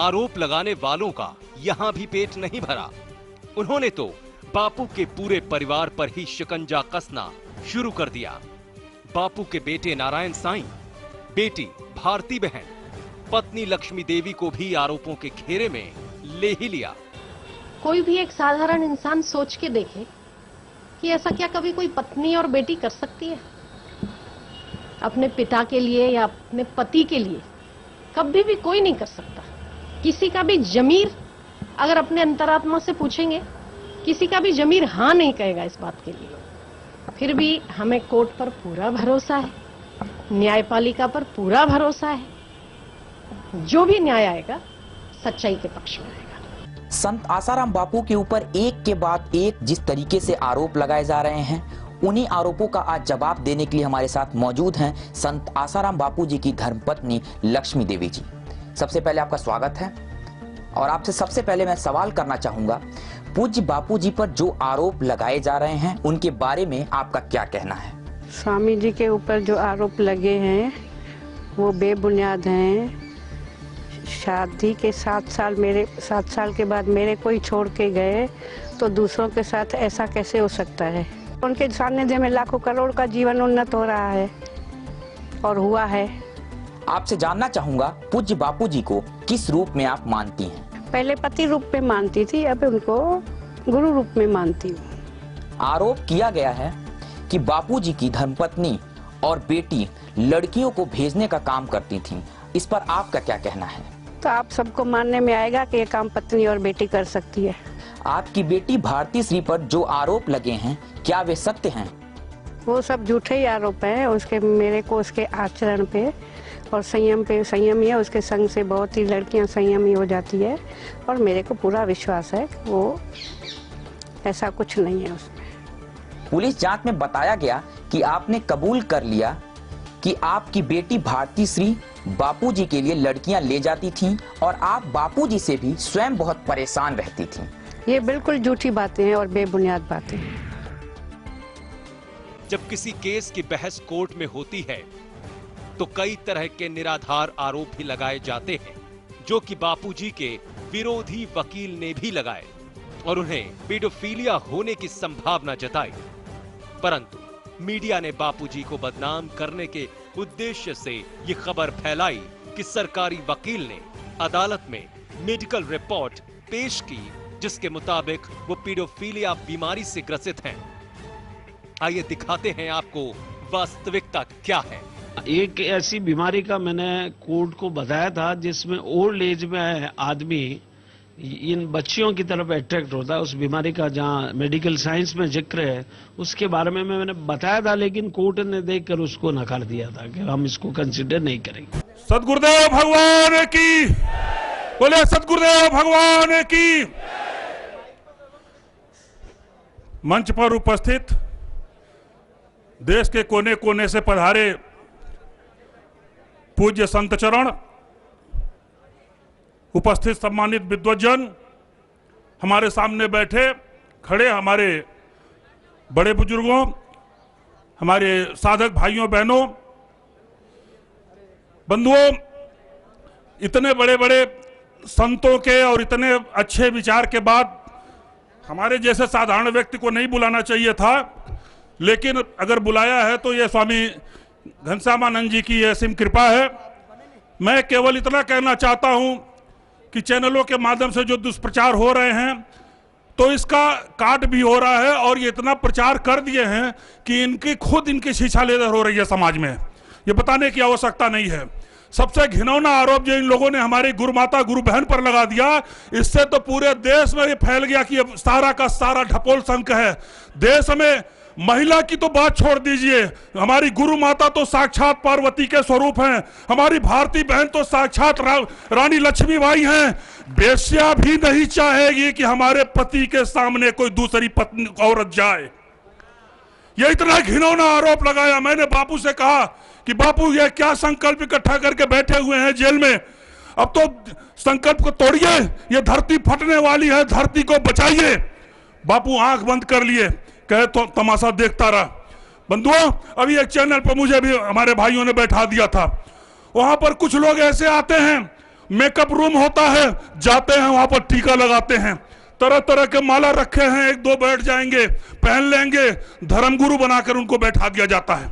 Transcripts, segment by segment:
आरोप लगाने वालों का यहां भी पेट नहीं भरा। उन्होंने तो बापू के पूरे परिवार पर ही शिकंजा कसना शुरू कर दिया। बापू के बेटे नारायण साईं, बेटी भारती बहन, पत्नी लक्ष्मी देवी को भी आरोपों के घेरे में ले ही लिया। कोई भी एक साधारण इंसान सोच के देखे कि ऐसा क्या कभी कोई पत्नी और बेटी कर सकती है अपने पिता के लिए या अपने पति के लिए? कभी भी कोई नहीं कर सकता। किसी का भी जमीर अगर अपने अंतरात्मा से पूछेंगे, किसी का भी जमीर हाँ नहीं कहेगा इस बात के लिए। फिर भी हमें कोर्ट पर पूरा भरोसा है, न्यायपालिका पर पूरा भरोसा है। जो भी न्याय आएगा सच्चाई के पक्ष में आएगा। संत आसाराम बापू के ऊपर एक के बाद एक जिस तरीके से आरोप लगाए जा रहे हैं, उन्हीं आरोपों का आज जवाब देने के लिए हमारे साथ मौजूद हैं संत आसाराम बापू जी की धर्मपत्नी लक्ष्मी देवी जी। सबसे पहले आपका स्वागत है और आपसे सबसे पहले मैं सवाल करना चाहूंगा, पूज्य बापू जी पर जो आरोप लगाए जा रहे हैं उनके बारे में आपका क्या कहना है? स्वामी जी के ऊपर जो आरोप लगे हैं वो बेबुनियाद हैं। शादी के 7 साल के बाद मेरे को ही छोड़ के गए तो दूसरों के साथ ऐसा कैसे हो सकता है? उनके सानिध्य में लाखों करोड़ का जीवन उन्नत हो रहा है और हुआ है। आपसे जानना चाहूंगा, पूज्य बापू जी को किस रूप में आप मानती हैं? पहले पति रूप में मानती थी, अब उनको गुरु रूप में मानती हूँ। आरोप किया गया है कि बापू जी की धर्मपत्नी और बेटी लड़कियों को भेजने का काम करती थीं। इस पर आपका क्या कहना है? तो आप सबको मानने में आएगा कि ये काम पत्नी और बेटी कर सकती है। आपकी बेटी भारती श्री पर जो आरोप लगे हैं, क्या वे सत्य हैं? वो सब झूठे ही आरोप हैं। उसके मेरे को उसके आचरण पे और संयम पे, संयमी है उसके संग से बहुत ही लड़कियां संयमी हो जाती है और मेरे को पूरा विश्वास है वो ऐसा कुछ नहीं है उसमें। पुलिस जांच में बताया गया कि आपने कबूल कर लिया कि आपकी बेटी भारती श्री बापूजी के लिए लड़कियां ले जाती थीं और आप बापूजी से भी स्वयं बहुत परेशान रहती थीं। ये बिल्कुल झूठी बातें हैं और बेबुनियाद बातें हैं। जब किसी केस की बहस कोर्ट में होती है तो कई तरह के निराधार आरोप भी लगाए जाते हैं, जो कि बापूजी के विरोधी वकील ने भी लगाए और उन्हें पेडोफिलिया होने की संभावना जताई। परंतु मीडिया ने बापूजी को बदनाम करने के उद्देश्य से ये खबर फैलाई कि सरकारी वकील ने अदालत में मेडिकल रिपोर्ट पेश की जिसके मुताबिक वो पेडोफिलिया बीमारी से ग्रसित हैं। आइए दिखाते हैं आपको वास्तविकता क्या है। एक ऐसी बीमारी का मैंने कोर्ट को बताया था जिसमें ओल्ड एज में आदमी इन बच्चियों की तरफ अट्रैक्ट होता है। उस बीमारी का जहां मेडिकल साइंस में जिक्र है उसके बारे में मैंने बताया था, लेकिन कोर्ट ने देखकर उसको नकार दिया था कि हम इसको कंसिडर नहीं करेंगे। सद्गुरुदेव भगवान की बोले, सद्गुरुदेव भगवान की। मंच पर उपस्थित देश के कोने कोने से पधारे पूज्य संत चरण, उपस्थित सम्मानित विद्वज्जन, हमारे सामने बैठे खड़े हमारे बड़े बुजुर्गों, हमारे साधक भाइयों बहनों, बंधुओं, इतने बड़े बड़े संतों के और इतने अच्छे विचार के बाद हमारे जैसे साधारण व्यक्ति को नहीं बुलाना चाहिए था, लेकिन अगर बुलाया है तो ये स्वामी घनश्यामानंद जी की असीम कृपा है। मैं केवल इतना कहना चाहता हूं कि चैनलों के माध्यम से जो दुष्प्रचार हो रहे हैं तो इसका काट भी हो रहा है और ये इतना प्रचार कर दिए हैं कि इनकी शिक्षा लेकर हो रही है समाज में। ये बताने की आवश्यकता नहीं है। सबसे घिनौना आरोप जो इन लोगों ने हमारी गुरु माता गुरु बहन पर लगा दिया, इससे तो पूरे देश में ये फैल गया कि ये सारा का सारा ढपोल संक है। देश में महिला की तो बात छोड़ दीजिए, हमारी गुरु माता तो साक्षात पार्वती के स्वरूप हैं, हमारी भारती बहन तो साक्षात रानी लक्ष्मीबाई हैं। बेश्या भी नहीं चाहेगी कि हमारे पति के सामने कोई दूसरी पत्नी औरत जाए। ये इतना घिनौना आरोप लगाया। मैंने बापू से कहा कि बापू ये क्या संकल्प इकट्ठा करके बैठे हुए हैं जेल में, अब तो संकल्प को तोड़िए, ये धरती फटने वाली है, धरती को बचाइए। बापू आंख बंद कर लिए, कहे तो तमाशा देखता रहा। बंधुओं, अभी एक चैनल पर मुझे भी हमारे भाइयों ने बैठा दिया था, वहां पर कुछ लोग ऐसे आते हैं मेकअप रूम होता है, जाते हैं वहां पर टीका लगाते हैं, तरह तरह के माला रखे हैं, एक दो बैठ जाएंगे, पहन लेंगे, धर्मगुरु बनाकर उनको बैठा दिया जाता है।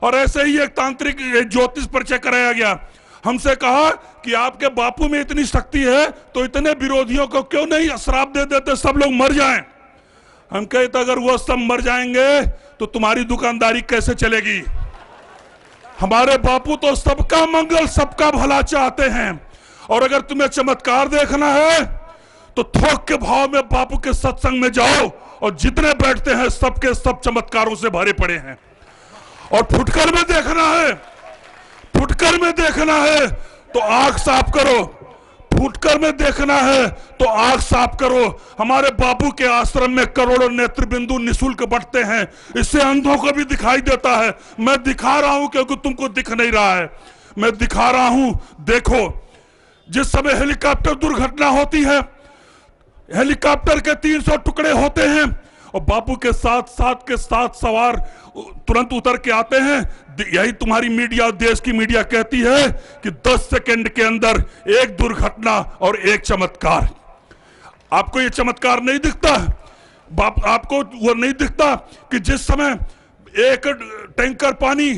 और ऐसे ही एक तांत्रिक ज्योतिष परिचय कराया गया। हमसे कहा कि आपके बापू में इतनी शक्ति है तो इतने विरोधियों को क्यों नहीं श्राप दे देते, सब लोग मर जाएं। हम कहते अगर वो सब मर जाएंगे तो तुम्हारी दुकानदारी कैसे चलेगी। हमारे बापू तो सबका मंगल सबका भला चाहते हैं। और अगर तुम्हें चमत्कार देखना है तो थोक के भाव में बापू के सत्संग में जाओ, और जितने बैठते हैं सबके सब चमत्कारों से भरे पड़े हैं। और फुटकर में देखना है, फुटकर में देखना है तो आंख साफ करो, फुटकर में देखना है तो आंख साफ करो। हमारे बापू के आश्रम में करोड़ों नेत्र बिंदु निःशुल्क बंटते हैं, इससे अंधों को भी दिखाई देता है। मैं दिखा रहा हूं क्योंकि तुमको दिख नहीं रहा है, मैं दिखा रहा हूं। देखो, जिस समय हेलीकॉप्टर दुर्घटना होती है, हेलीकॉप्टर के 300 टुकड़े होते हैं और बापू के साथ सवार तुरंत उतर के आते हैं। यही तुम्हारी मीडिया, देश की मीडिया कहती है कि 10 सेकंड के अंदर एक दुर्घटना और एक चमत्कार। आपको ये चमत्कार नहीं दिखता? आपको वो नहीं दिखता कि जिस समय एक टैंकर पानी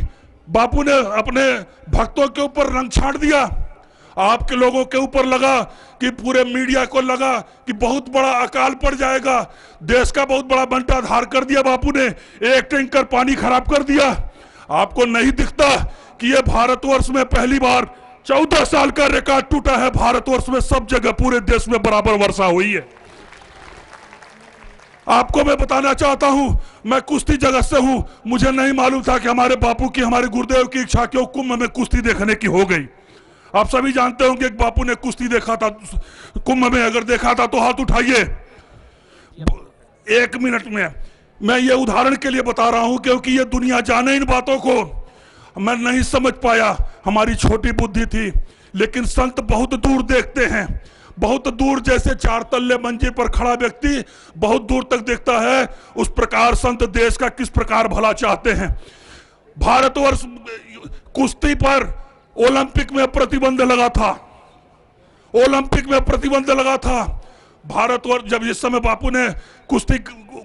बापू ने अपने भक्तों के ऊपर रंग छाट दिया, आपके लोगों के ऊपर लगा कि पूरे मीडिया को लगा कि बहुत बड़ा अकाल पड़ जाएगा, देश का बहुत बड़ा बंटाधार कर दिया बापू ने, एक टैंकर पानी खराब कर दिया। आपको नहीं दिखता कि ये भारतवर्ष में पहली बार 14 साल का रिकॉर्ड टूटा है। भारतवर्ष में सब जगह पूरे देश में बराबर वर्षा हुई है। आपको मैं बताना चाहता हूं, मैं कुश्ती जगत से हूं, मुझे नहीं मालूम था कि हमारे बापू की, हमारे गुरुदेव की इच्छा क्यों कुंभ में कुश्ती देखने की हो गई। आप सभी जानते होंगे कि बापू ने कुश्ती देखा था कुंभ में, अगर देखा था तो हाथ उठाइए। 1 मिनट में मैं ये उदाहरण के लिए बता रहा हूं क्योंकि ये दुनिया जाने इन बातों को, मैं नहीं समझ पाया, हमारी छोटी बुद्धि थी। लेकिन संत बहुत दूर देखते हैं, बहुत दूर, जैसे 4 तल्ले मंजिल पर खड़ा व्यक्ति बहुत दूर तक देखता है, उस प्रकार संत देश का किस प्रकार भला चाहते हैं। भारतवर्ष कुश्ती पर ओलंपिक में प्रतिबंध लगा था, ओलंपिक में प्रतिबंध लगा था। भारतवर्ष जब इस समय बापू ने कुश्ती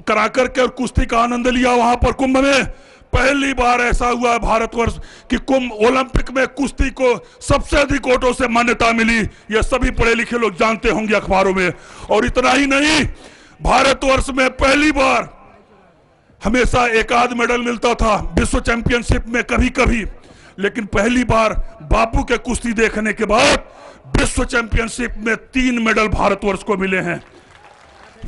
करा करके और कुश्ती का आनंद लिया वहां पर कुंभ में, पहली बार ऐसा हुआ है भारतवर्ष कि कुंभ ओलंपिक में कुश्ती को सबसे अधिक वोटों से मान्यता मिली। ये सभी पढ़े लिखे लोग जानते होंगे अखबारों में। और इतना ही नहीं, भारतवर्ष में पहली बार हमेशा एक आध मेडल मिलता था विश्व चैंपियनशिप में कभी कभी, लेकिन पहली बार बापू के कुश्ती देखने के बाद विश्व चैंपियनशिप में 3 मेडल भारतवर्ष को मिले हैं।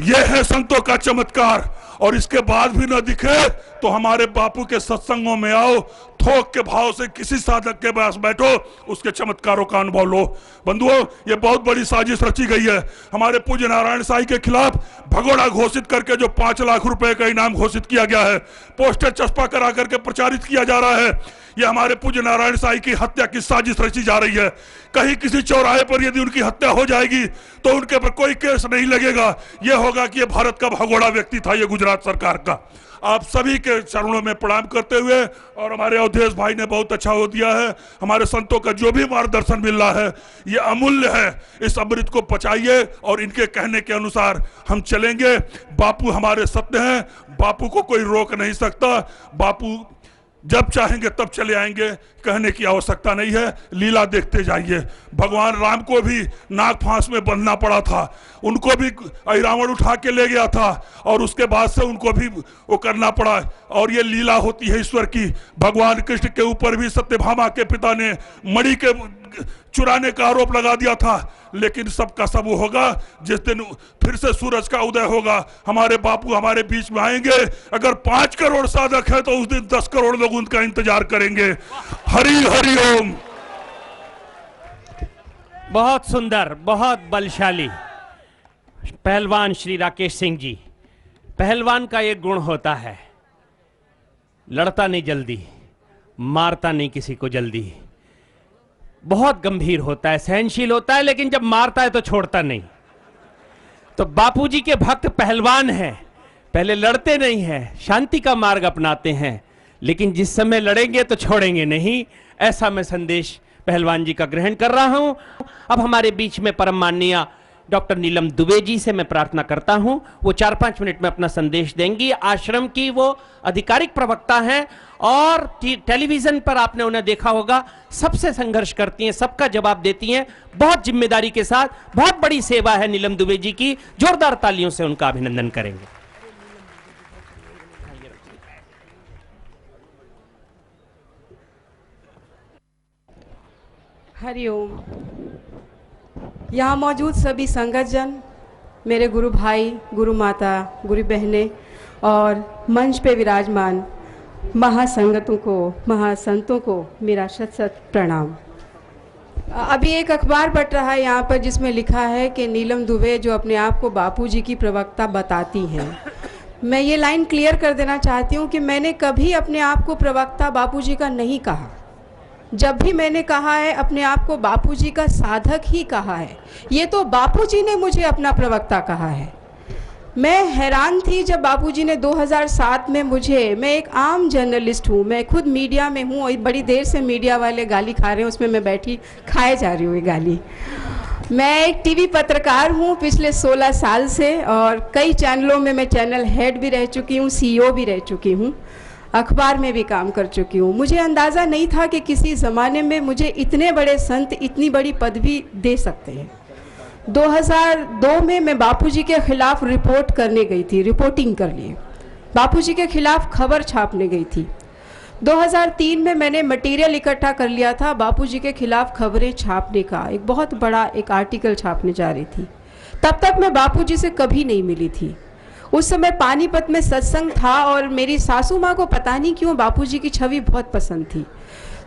यह है संतों का चमत्कार। और इसके बाद भी न दिखे तो हमारे बापू के सत्संगों में आओ, थोक के भाव से किसी साधक के पास बैठो, उसके चमत्कारों का अनुभव लो। बंधुओं, ये बहुत बड़ी साजिश रची गई है। हमारे पूज्य नारायण साईं के खिलाफ भगोड़ा घोषित करके जो 5 लाख रुपए का इनाम घोषित किया गया है, पोस्टर चस्पा करा करके प्रचारित किया जा रहा है, ये हमारे पूज्य नारायण साईं की हत्या की साजिश रची जा रही है। कहीं किसी चौराहे पर यदि उनकी हत्या हो जाएगी तो उनके पर कोई केस नहीं लगेगा। यह होगा कि ये भारत का भगोड़ा व्यक्ति था, ये गुजरात सरकार का। आप सभी के चरणों में प्रणाम करते हुए, और हमारे अवधेश भाई ने बहुत अच्छा हो दिया है, हमारे संतों का जो भी मार्गदर्शन मिल रहा है ये अमूल्य है। इस अमृत को पचाइए और इनके कहने के अनुसार हम चलेंगे। बापू हमारे सत्य हैं, बापू को कोई रोक नहीं सकता। बापू जब चाहेंगे तब चले आएंगे, कहने की आवश्यकता नहीं है। लीला देखते जाइए। भगवान राम को भी नाग फांस में बंधना पड़ा था, उनको भी रावण उठा के ले गया था और उसके बाद से उनको भी वो करना पड़ा। और ये लीला होती है ईश्वर की। भगवान कृष्ण के ऊपर भी सत्यभामा के पिता ने मणि के चुराने का आरोप लगा दिया था, लेकिन सबका सब होगा जिस दिन फिर से सूरज का उदय होगा। हमारे बापू हमारे बीच में आएंगे। अगर 5 करोड़ साधक है तो उस दिन 10 करोड़ लोग उनका इंतजार करेंगे। हरि हरि ओम। बहुत सुंदर, बहुत बलशाली पहलवान श्री राकेश सिंह जी। पहलवान का एक गुण होता है, लड़ता नहीं जल्दी, मारता नहीं किसी को जल्दी, बहुत गंभीर होता है, सहनशील होता है, लेकिन जब मारता है तो छोड़ता नहीं। तो बापूजी के भक्त पहलवान हैं, पहले लड़ते नहीं हैं, शांति का मार्ग अपनाते हैं, लेकिन जिस समय लड़ेंगे तो छोड़ेंगे नहीं। ऐसा मैं संदेश पहलवान जी का ग्रहण कर रहा हूं। अब हमारे बीच में परम माननीय डॉक्टर नीलम दुबे जी से मैं प्रार्थना करता हूं, वो 4-5 मिनट में अपना संदेश देंगी। आश्रम की वो आधिकारिक प्रवक्ता हैं और टेलीविजन पर आपने उन्हें देखा होगा, सबसे संघर्ष करती हैं, सबका जवाब देती हैं, बहुत जिम्मेदारी के साथ। बहुत बड़ी सेवा है नीलम दुबे जी की, जोरदार तालियों से उनका अभिनंदन करेंगे। हरिओम। यहाँ मौजूद सभी संगतजन, मेरे गुरु भाई, गुरु माता, गुरु बहनें और मंच पे विराजमान महासंगतों को, महासंतों को मेरा शत शत प्रणाम। अभी एक अखबार पढ़ रहा है यहाँ पर जिसमें लिखा है कि नीलम दुबे जो अपने आप को बापूजी की प्रवक्ता बताती हैं। मैं ये लाइन क्लियर कर देना चाहती हूँ कि मैंने कभी अपने आप को प्रवक्ता बापूजी का नहीं कहा। जब भी मैंने कहा है अपने आप को बापूजी का साधक ही कहा है। ये तो बापूजी ने मुझे अपना प्रवक्ता कहा है। मैं हैरान थी जब बापूजी ने 2007 में मुझे, मैं एक आम जर्नलिस्ट हूँ, मैं खुद मीडिया में हूँ और बड़ी देर से मीडिया वाले गाली खा रहे हैं, उसमें मैं बैठी खाए जा रही हूँ ये गाली। मैं एक टीवी पत्रकार हूँ पिछले 16 साल से और कई चैनलों में मैं चैनल हेड भी रह चुकी हूँ, CEO भी रह चुकी हूँ, अखबार में भी काम कर चुकी हूँ। मुझे अंदाज़ा नहीं था कि किसी ज़माने में मुझे इतने बड़े संत इतनी बड़ी पदवी दे सकते हैं। 2002 में मैं बापूजी के खिलाफ रिपोर्ट करने गई थी, रिपोर्टिंग कर लिए, बापूजी के खिलाफ खबर छापने गई थी। 2003 में मैंने मटेरियल इकट्ठा कर लिया था बापूजी के खिलाफ खबरें छापने का, एक बहुत बड़ा एक आर्टिकल छापने जा रही थी। तब तक मैं बापूजी से कभी नहीं मिली थी। उस समय पानीपत में सत्संग था और मेरी सासू माँ को पता नहीं क्यों बापूजी की छवि बहुत पसंद थी,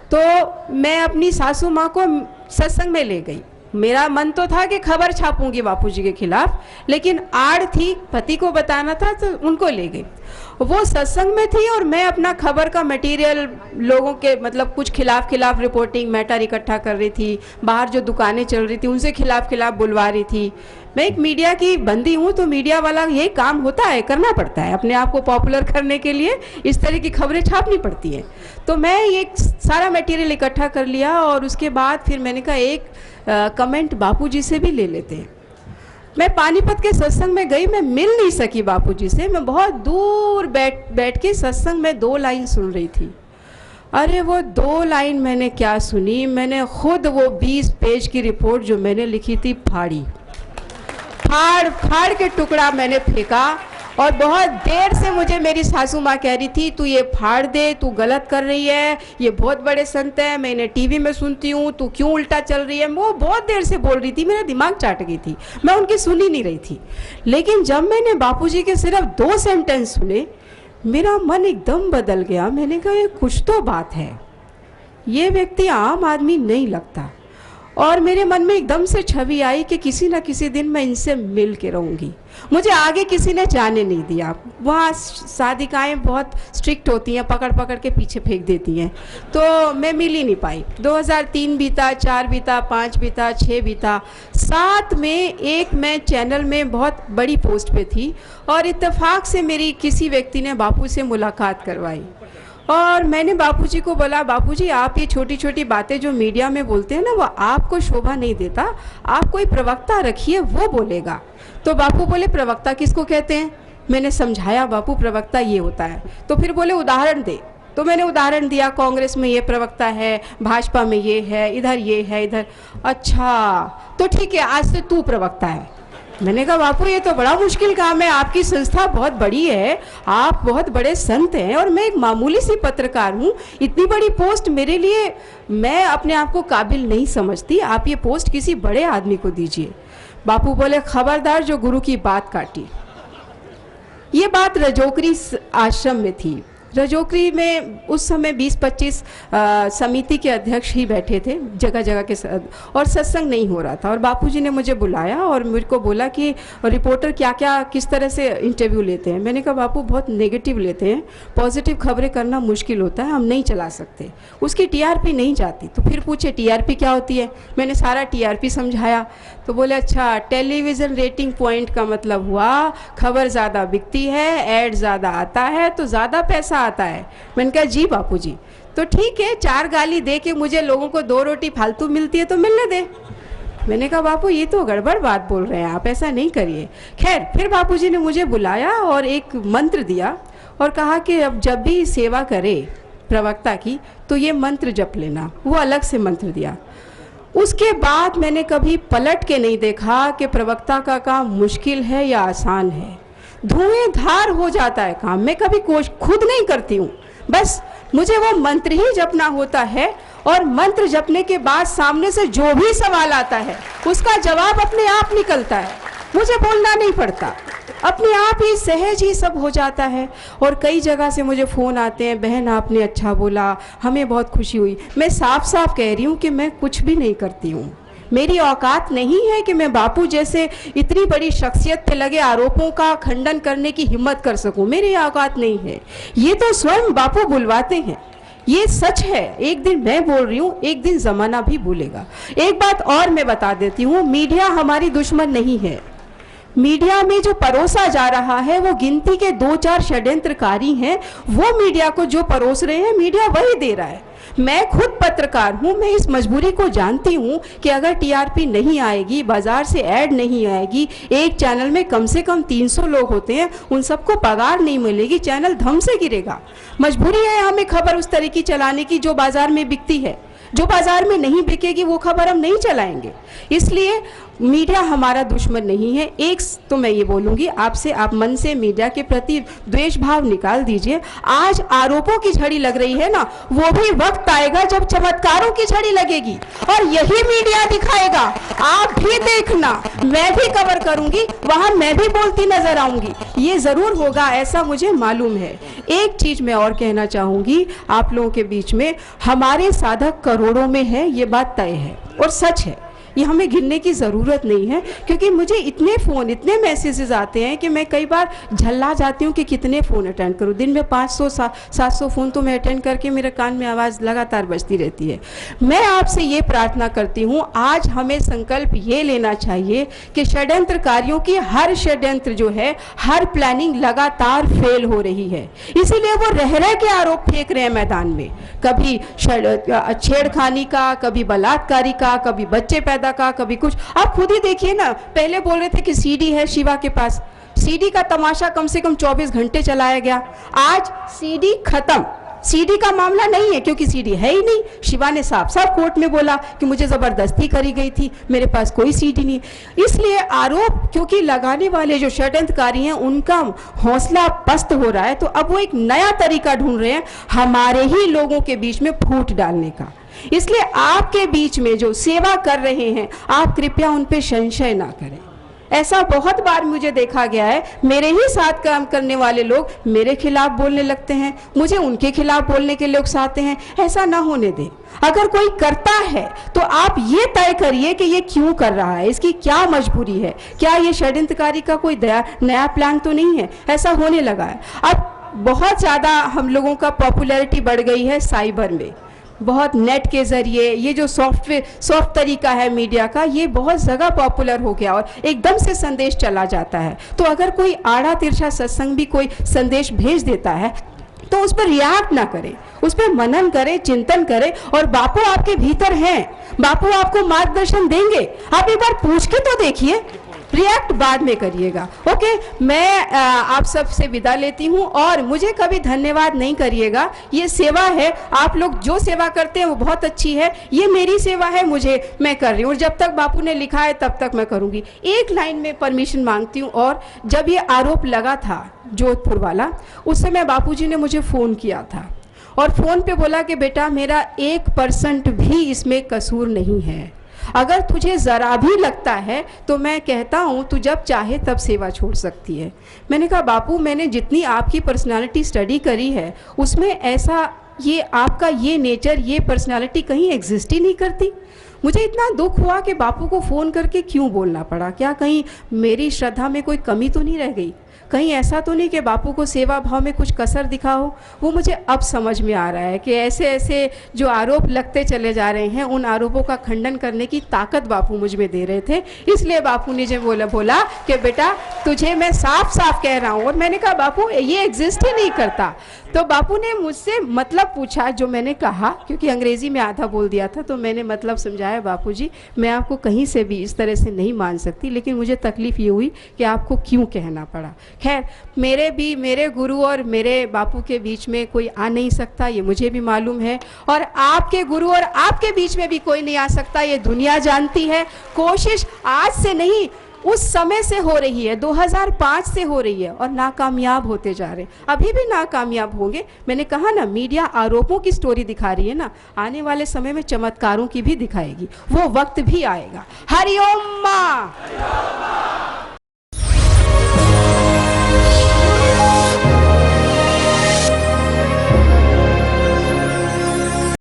तो मैं अपनी सासू माँ को सत्संग में ले गई। मेरा मन तो था कि खबर छापूंगी बापूजी के खिलाफ, लेकिन आड़ थी, पति को बताना था तो उनको ले गई। वो सत्संग में थी और मैं अपना खबर का मटेरियल लोगों के मतलब कुछ खिलाफ रिपोर्टिंग मैटर इकट्ठा कर रही थी, बाहर जो दुकानें चल रही थी उनसे खिलाफ बुलवा रही थी। मैं एक मीडिया की बंदी हूँ, तो मीडिया वाला ये काम होता है, करना पड़ता है, अपने आप को पॉपुलर करने के लिए इस तरह की खबरें छापनी पड़ती हैं। तो मैं ये सारा मटेरियल इकट्ठा कर लिया और उसके बाद फिर मैंने कहा एक कमेंट बापूजी से भी ले लेते हैं। मैं पानीपत के सत्संग में गई, मैं मिल नहीं सकी बापूजी से, मैं बहुत दूर बैठ के सत्संग में 2 लाइन सुन रही थी। अरे वो 2 लाइन मैंने क्या सुनी, मैंने खुद वो 20 पेज की रिपोर्ट जो मैंने लिखी थी फाड़ के टुकड़ा मैंने फेंका। और बहुत देर से मुझे मेरी सासू माँ कह रही थी तू ये फाड़ दे, तू गलत कर रही है, ये बहुत बड़े संत हैं, मैं इन्हें टीवी में सुनती हूँ, तू क्यों उल्टा चल रही है। वो बहुत देर से बोल रही थी, मेरा दिमाग चाट गई थी, मैं उनकी सुन ही नहीं रही थी। लेकिन जब मैंने बापूजी के सिर्फ 2 सेंटेंस सुने, मेरा मन एकदम बदल गया। मैंने कहा ये कुछ तो बात है, ये व्यक्ति आम आदमी नहीं लगता। और मेरे मन में एकदम से छवि आई कि किसी न किसी दिन मैं इनसे मिल के रहूँगी। मुझे आगे किसी ने जाने नहीं दिया, वहाँ साधिकाएँ बहुत स्ट्रिक्ट होती हैं, पकड़ पकड़ के पीछे फेंक देती हैं, तो मैं मिल ही नहीं पाई। 2003 बीता, 4 बीता, 5 बीता, 6 बीता, 7 में एक मैं चैनल में बहुत बड़ी पोस्ट पे थी और इत्तेफाक से मेरी किसी व्यक्ति ने बापू से मुलाकात करवाई और मैंने बापूजी को बोला, बापूजी आप ये छोटी छोटी बातें जो मीडिया में बोलते हैं ना, वो आपको शोभा नहीं देता, आप कोई प्रवक्ता रखिए, वो बोलेगा। तो बापू बोले प्रवक्ता किसको कहते हैं? मैंने समझाया बापू प्रवक्ता ये होता है। तो फिर बोले उदाहरण दे। तो मैंने उदाहरण दिया, कांग्रेस में ये प्रवक्ता है, भाजपा में ये है, इधर ये है, इधर। अच्छा तो ठीक है, आज से तू प्रवक्ता है। मैंने कहा बापू ये तो बड़ा मुश्किल काम है, आपकी संस्था बहुत बड़ी है, आप बहुत बड़े संत हैं और मैं एक मामूली सी पत्रकार हूँ, इतनी बड़ी पोस्ट मेरे लिए, मैं अपने आप को काबिल नहीं समझती, आप ये पोस्ट किसी बड़े आदमी को दीजिए। बापू बोले खबरदार जो गुरु की बात काटी। ये बात रजोकरी आश्रम में थी। रजोकरी में उस समय 20-25 समिति के अध्यक्ष ही बैठे थे जगह जगह के और सत्संग नहीं हो रहा था। और बापूजी ने मुझे बुलाया और मुझे को बोला कि रिपोर्टर क्या क्या किस तरह से इंटरव्यू लेते हैं। मैंने कहा बापू बहुत नेगेटिव लेते हैं, पॉजिटिव खबरें करना मुश्किल होता है, हम नहीं चला सकते, उसकी TRP नहीं जाती। तो फिर पूछे TRP क्या होती है? मैंने सारा TRP समझाया। तो बोले अच्छा टेलीविज़न रेटिंग पॉइंट का मतलब हुआ खबर ज़्यादा बिकती है, ऐड ज़्यादा आता है तो ज़्यादा पैसा आता है। मैंने कहा जी बापूजी। तो ठीक है, 4 गाली दे के मुझे लोगों को 2 रोटी फालतू मिलती है तो मिलने दे। मैंने कहा बापू ये तो गड़बड़ बात बोल रहे हैं आप, ऐसा नहीं करिए। खैर फिर बापूजी ने मुझे बुलाया और एक मंत्र दिया और कहा कि अब जब भी सेवा करे प्रवक्ता की तो ये मंत्र जप लेना। वो अलग से मंत्र दिया। उसके बाद मैंने कभी पलट के नहीं देखा कि प्रवक्ता का काम मुश्किल है या आसान है। धुएंधार हो जाता है काम। मैं कभी खुद नहीं करती हूँ, बस मुझे वो मंत्र ही जपना होता है और मंत्र जपने के बाद सामने से जो भी सवाल आता है उसका जवाब अपने आप निकलता है। मुझे बोलना नहीं पड़ता, अपने आप ही सहज ही सब हो जाता है। और कई जगह से मुझे फ़ोन आते हैं, बहन आपने अच्छा बोला, हमें बहुत खुशी हुई। मैं साफ साफ कह रही हूँ कि मैं कुछ भी नहीं करती हूँ। मेरी औकात नहीं है कि मैं बापू जैसे इतनी बड़ी शख्सियत पे लगे आरोपों का खंडन करने की हिम्मत कर सकूं। मेरी औकात नहीं है। ये तो स्वयं बापू बुलवाते हैं। ये सच है। एक दिन मैं बोल रही हूँ, एक दिन जमाना भी भूलेगा। एक बात और मैं बता देती हूँ, मीडिया हमारी दुश्मन नहीं है। मीडिया में जो परोसा जा रहा है वो गिनती के 2-4 षड्यंत्रकारी हैं। वो मीडिया को जो परोस रहे हैं मीडिया वही दे रहा है। मैं खुद पत्रकार हूँ, मैं इस मजबूरी को जानती हूँ कि अगर टीआरपी नहीं आएगी, बाजार से ऐड नहीं आएगी, एक चैनल में कम से कम 300 लोग होते हैं, उन सबको पगार नहीं मिलेगी, चैनल धम से गिरेगा। मजबूरी है हमें खबर उस तरह की चलाने की जो बाजार में बिकती है। जो बाजार में नहीं बिकेगी वो खबर हम नहीं चलाएंगे। इसलिए मीडिया हमारा दुश्मन नहीं है। एक तो मैं ये बोलूँगी आपसे, आप मन से मीडिया के प्रति द्वेष भाव निकाल दीजिए। आज आरोपों की झड़ी लग रही है ना, वो भी वक्त आएगा जब चमत्कारों की झड़ी लगेगी और यही मीडिया दिखाएगा। आप भी देखना, मैं भी कवर करूँगी, वहाँ मैं भी बोलती नजर आऊँगी। ये ज़रूर होगा, ऐसा मुझे मालूम है। एक चीज़ मैं और कहना चाहूँगी आप लोगों के बीच में, हमारे साधक करोड़ों में है, ये बात तय है और सच है। ये हमें गिनने की ज़रूरत नहीं है, क्योंकि मुझे इतने फ़ोन, इतने मैसेजेस आते हैं कि मैं कई बार झल्ला जाती हूँ कि कितने फ़ोन अटेंड करूँ। दिन में 500-700 फ़ोन तो मैं अटेंड करके मेरे कान में आवाज़ लगातार बजती रहती है। मैं आपसे ये प्रार्थना करती हूँ, आज हमें संकल्प ये लेना चाहिए कि षड्यंत्रकारियों की हर षड्यंत्र जो है, हर प्लानिंग लगातार फेल हो रही है। इसीलिए वो रह के आरोप फेंक रहे हैं मैदान में, कभी छेड़खानी का, कभी बलात्कारी का, कभी बच्चे पैदा का, कभी कुछ। आप खुद ही देखिए ना, पहले बोल रहे थे कि सीडी है शिवा के पास, सीडी का तमाशा कम से कम 24 घंटे चलाया गया। आज सीडी खत्म, सीडी का मामला नहीं है क्योंकि सीडी है ही नहीं। शिवा ने साफ साफ कोर्ट में बोला कि मुझे जबरदस्ती करी गई थी, मेरे पास कोई सीडी नहीं। इसलिए आरोप, क्योंकि लगाने वाले जो षड्यंत्रकारी हैं उनका हौसला पस्त हो रहा है, तो अब वो एक नया तरीका ढूंढ रहे हैं हमारे ही लोगों के बीच में फूट डालने का। इसलिए आपके बीच में जो सेवा कर रहे हैं, आप कृपया उन पे संशय ना करें। ऐसा बहुत बार मुझे देखा गया है, मेरे ही साथ काम करने वाले लोग मेरे खिलाफ बोलने लगते हैं, मुझे उनके खिलाफ बोलने के लिए उकसाते हैं। ऐसा ना होने दें। अगर कोई करता है तो आप ये तय करिए कि ये क्यों कर रहा है, इसकी क्या मजबूरी है, क्या ये षड्यंत्रकारी का कोई नया प्लान तो नहीं है। ऐसा होने लगा है। अब बहुत ज़्यादा हम लोगों का पॉपुलैरिटी बढ़ गई है साइबर में, बहुत नेट के ज़रिए ये जो सॉफ्ट तरीका है मीडिया का, ये बहुत जगह पॉपुलर हो गया और एकदम से संदेश चला जाता है। तो अगर कोई आड़ा तिरछा सत्संग भी कोई संदेश भेज देता है तो उस पर रिएक्ट ना करें, उस पर मनन करें, चिंतन करें। और बापू आपके भीतर हैं, बापू आपको मार्गदर्शन देंगे। आप एक बार पूछ के तो देखिए, रिएक्ट बाद में करिएगा। ओके, मैं आप सब से विदा लेती हूँ और मुझे कभी धन्यवाद नहीं करिएगा। ये सेवा है, आप लोग जो सेवा करते हैं वो बहुत अच्छी है। ये मेरी सेवा है, मैं कर रही हूँ। जब तक बापू ने लिखा है तब तक मैं करूँगी। एक लाइन में परमिशन मांगती हूँ। और जब ये आरोप लगा था जोधपुर वाला, उस समय बापूजी ने मुझे फ़ोन किया था और फ़ोन पे बोला कि बेटा मेरा 1% भी इसमें कसूर नहीं है, अगर तुझे ज़रा भी लगता है तो मैं कहता हूँ तू जब चाहे तब सेवा छोड़ सकती है। मैंने कहा बापू, मैंने जितनी आपकी पर्सनालिटी स्टडी करी है उसमें ऐसा, ये आपका ये नेचर, ये पर्सनालिटी कहीं एग्जिस्ट ही नहीं करती। मुझे इतना दुख हुआ कि बापू को फ़ोन करके क्यों बोलना पड़ा। क्या कहीं मेरी श्रद्धा में कोई कमी तो नहीं रह गई? कहीं ऐसा तो नहीं कि बापू को सेवा भाव में कुछ कसर दिखा हो। वो मुझे अब समझ में आ रहा है कि ऐसे ऐसे जो आरोप लगते चले जा रहे हैं, उन आरोपों का खंडन करने की ताकत बापू मुझ में दे रहे थे। इसलिए बापू ने जो बोला कि बेटा तुझे मैं साफ साफ कह रहा हूँ। और मैंने कहा बापू ये एग्जिस्ट ही नहीं करता। तो बापू ने मुझसे मतलब पूछा, जो मैंने कहा, क्योंकि अंग्रेजी में आधा बोल दिया था, तो मैंने मतलब समझाया, बापू जी मैं आपको कहीं से भी इस तरह से नहीं मान सकती, लेकिन मुझे तकलीफ ये हुई कि आपको क्यों कहना पड़ा। खैर मेरे गुरु और मेरे बापू के बीच में कोई आ नहीं सकता, ये मुझे भी मालूम है, और आपके गुरु और आपके बीच में भी कोई नहीं आ सकता, ये दुनिया जानती है। कोशिश आज से नहीं, उस समय से हो रही है, 2005 से हो रही है, और नाकामयाब होते जा रहे हैं, अभी भी नाकामयाब होंगे। मैंने कहा ना, मीडिया आरोपों की स्टोरी दिखा रही है ना, आने वाले समय में चमत्कारों की भी दिखाएगी, वो वक्त भी आएगा। हरिओम मां।